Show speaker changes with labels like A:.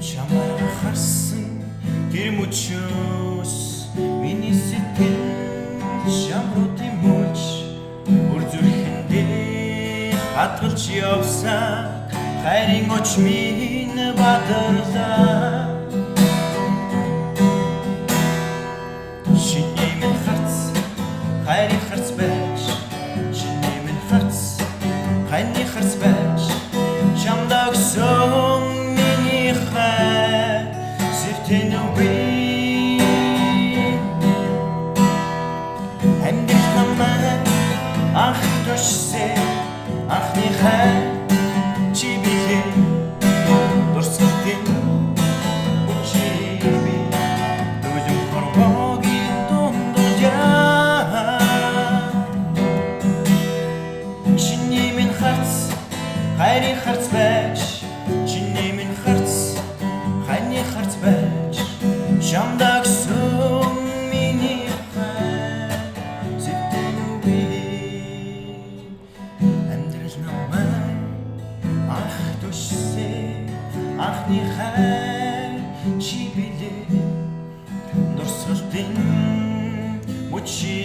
A: чамайг харсан тэр мөчөөс миний сэтгэл шамруудын мөч бүр зүрхэндээ хатгалж явсан хайрын гоч минь бадарлаа шиний минь харц хайрын харц байж шиний минь харц хайрын харц байж чамд өгсөн миний хайр зэвтэн үгүй амьдрал намайг ах төшсөн анхны хайр чи билээ дурсалтын чи би дөрөв хормогийн дундаж чиний минь харц хайрын харц байж чиний минь харц хайрын харц байж чамд өгсөн миний хайр зэвтэн үгүй амьдрал намайг ах төшсөн анхны хайр чи билээ дурсалтын мөчи